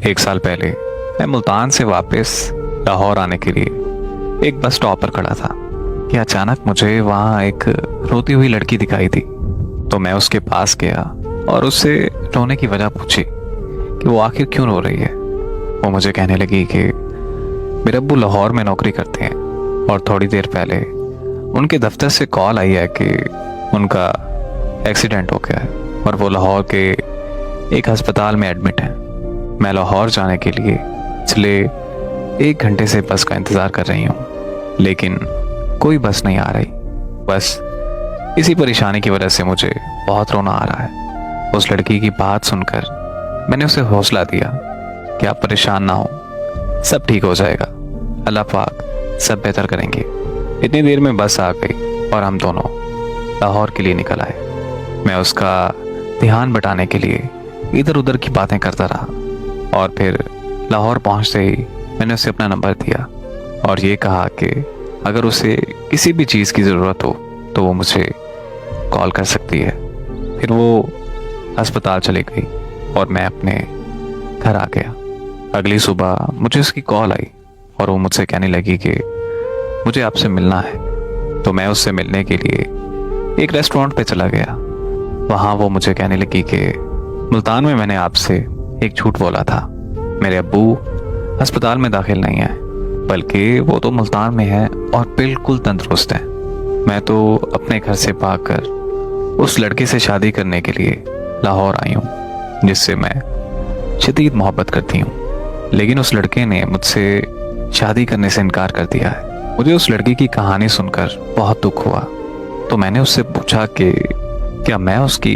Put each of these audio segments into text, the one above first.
1 साल पहले मैं मुल्तान से वापस लाहौर आने के लिए एक बस स्टॉप पर खड़ा था कि अचानक मुझे वहाँ एक रोती हुई लड़की दिखाई दी। तो मैं उसके पास गया और उससे रोने की वजह पूछी कि वो आखिर क्यों रो रही है। वो मुझे कहने लगी कि मेरे अब्बू लाहौर में नौकरी करते हैं और थोड़ी देर पहले उनके दफ्तर से कॉल आई है कि उनका एक्सीडेंट हो गया है और वो लाहौर के एक अस्पताल में एडमिट है। मैं लाहौर जाने के लिए पिछले 1 घंटे से बस का इंतज़ार कर रही हूँ, लेकिन कोई बस नहीं आ रही। बस इसी परेशानी की वजह से मुझे बहुत रोना आ रहा है। उस लड़की की बात सुनकर मैंने उसे हौसला दिया कि आप परेशान ना हो, सब ठीक हो जाएगा, अल्लाह पाक सब बेहतर करेंगे। इतनी देर में बस आ गई और हम दोनों लाहौर के लिए निकल आए। मैं उसका ध्यान बटाने के लिए इधर उधर की बातें करता रहा और फिर लाहौर पहुंचते ही मैंने उसे अपना नंबर दिया और ये कहा कि अगर उसे किसी भी चीज़ की ज़रूरत हो तो वो मुझे कॉल कर सकती है। फिर वो अस्पताल चली गई और मैं अपने घर आ गया। अगली सुबह मुझे उसकी कॉल आई और वो मुझसे कहने लगी कि मुझे आपसे मिलना है। तो मैं उससे मिलने के लिए एक रेस्टोरेंट पे चला गया। वहाँ वो मुझे कहने लगी कि मुल्तान में मैंने आपसे एक झूठ बोला था। मेरे अब्बू अस्पताल में दाखिल नहीं है, बल्कि वो तो मुल्तान में है और बिल्कुल तंदुरुस्त है। मैं तो अपने घर से भागकर उस लड़के से शादी करने के लिए लाहौर आई हूँ, जिससे मैं शदीद मोहब्बत करती हूँ। लेकिन उस लड़के ने मुझसे शादी करने से इनकार कर दिया है। मुझे उस लड़की की कहानी सुनकर बहुत दुख हुआ। तो मैंने उससे पूछा कि क्या मैं उसकी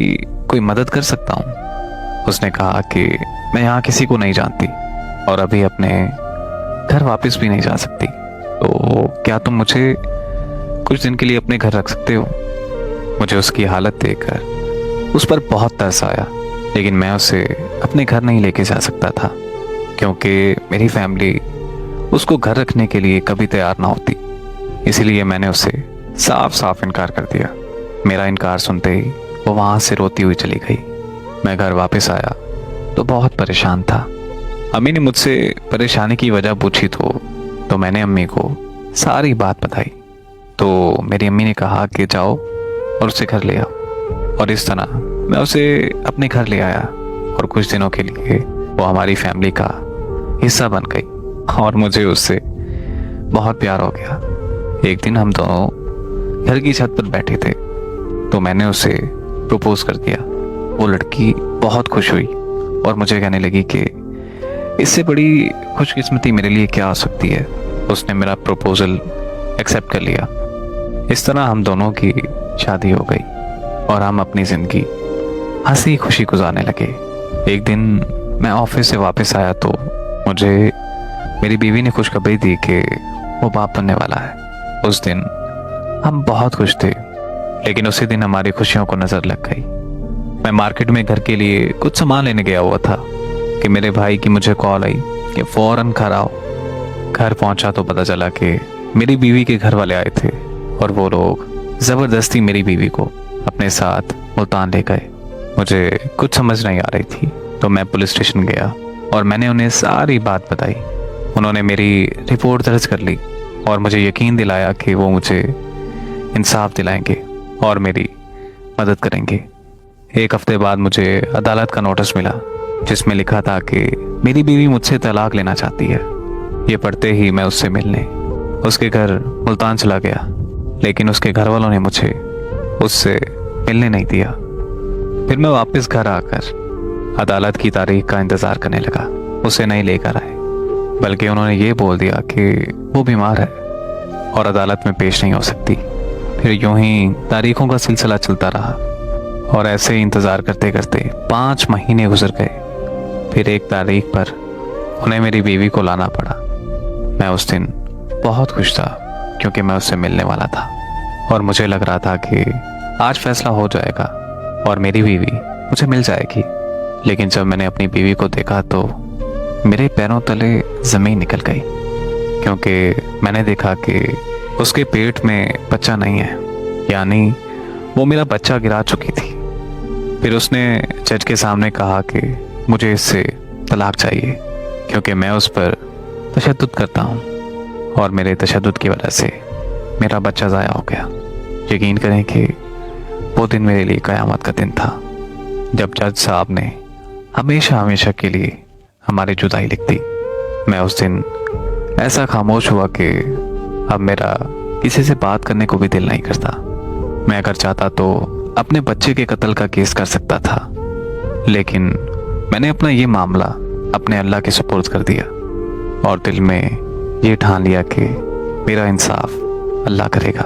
कोई मदद कर सकता हूँ। उसने कहा कि मैं यहाँ किसी को नहीं जानती और अभी अपने घर वापस भी नहीं जा सकती, तो क्या तुम मुझे कुछ दिन के लिए अपने घर रख सकते हो। मुझे उसकी हालत देखकर उस पर बहुत तरस आया, लेकिन मैं उसे अपने घर नहीं लेके जा सकता था क्योंकि मेरी फैमिली उसको घर रखने के लिए कभी तैयार ना होती। इसीलिए मैंने उसे साफ साफ इनकार कर दिया। मेरा इनकार सुनते ही वो वहाँ से रोती हुई चली गई। मैं घर वापस आया तो बहुत परेशान था। अम्मी ने मुझसे परेशानी की वजह पूछी तो मैंने अम्मी को सारी बात बताई। तो मेरी अम्मी ने कहा कि जाओ और उसे घर ले आओ। और इस तरह मैं उसे अपने घर ले आया और कुछ दिनों के लिए वो हमारी फैमिली का हिस्सा बन गई और मुझे उससे बहुत प्यार हो गया। एक दिन हम दोनों घर की छत पर बैठे थे तो मैंने उसे प्रपोज कर दिया। वो लड़की बहुत खुश हुई और मुझे कहने लगी कि इससे बड़ी खुशकिस्मती मेरे लिए क्या हो सकती है। उसने मेरा प्रपोजल एक्सेप्ट कर लिया। इस तरह हम दोनों की शादी हो गई और हम अपनी ज़िंदगी हंसी खुशी गुजारने लगे। एक दिन मैं ऑफिस से वापस आया तो मुझे मेरी बीवी ने खुशखबरी दी कि वो बाप बनने वाला है। उस दिन हम बहुत खुश थे, लेकिन उसी दिन हमारी खुशियों को नज़र लग गई। मैं मार्केट में घर के लिए कुछ सामान लेने गया हुआ था कि मेरे भाई की मुझे कॉल आई कि फ़ौरन घर आओ। घर पहुंचा तो पता चला कि मेरी बीवी के घर वाले आए थे और वो लोग ज़बरदस्ती मेरी बीवी को अपने साथ मुल्तान ले गए। मुझे कुछ समझ नहीं आ रही थी तो मैं पुलिस स्टेशन गया और मैंने उन्हें सारी बात बताई। उन्होंने मेरी रिपोर्ट दर्ज कर ली और मुझे यकीन दिलाया कि वो मुझे इंसाफ दिलाएंगे और मेरी मदद करेंगे। 1 हफ्ते बाद मुझे अदालत का नोटिस मिला जिसमें लिखा था कि मेरी बीवी मुझसे तलाक लेना चाहती है। ये पढ़ते ही मैं उससे मिलने उसके घर मुल्तान चला गया, लेकिन उसके घर वालों ने मुझे उससे मिलने नहीं दिया। फिर मैं वापस घर आकर अदालत की तारीख का इंतज़ार करने लगा। उसे नहीं लेकर आए, बल्कि उन्होंने ये बोल दिया कि वो बीमार है और अदालत में पेश नहीं हो सकती। फिर यूं ही तारीखों का सिलसिला चलता रहा और ऐसे ही इंतज़ार करते करते 5 महीने गुजर गए। फिर एक तारीख पर उन्हें मेरी बीवी को लाना पड़ा। मैं उस दिन बहुत खुश था क्योंकि मैं उससे मिलने वाला था और मुझे लग रहा था कि आज फैसला हो जाएगा और मेरी बीवी मुझे मिल जाएगी। लेकिन जब मैंने अपनी बीवी को देखा तो मेरे पैरों तले ज़मीन निकल गई, क्योंकि मैंने देखा कि उसके पेट में बच्चा नहीं है, यानी वो मेरा बच्चा गिरा चुकी थी। फिर उसने जज के सामने कहा कि मुझे इससे तलाक चाहिए क्योंकि मैं उस पर तशद्दुद करता हूँ और मेरे तशद्दुद की वजह से मेरा बच्चा ज़ाया हो गया। यकीन करें कि वो दिन मेरे लिए क़यामत का दिन था, जब जज साहब ने हमेशा हमेशा के लिए हमारी जुदाई लिख दी। मैं उस दिन ऐसा खामोश हुआ कि अब मेरा किसी से बात करने को भी दिल नहीं करता। मैं अगर चाहता तो अपने बच्चे के कत्ल का केस कर सकता था, लेकिन मैंने अपना ये मामला अपने अल्लाह के सुपुर्द कर दिया और दिल में ये ठान लिया कि मेरा इंसाफ अल्लाह करेगा।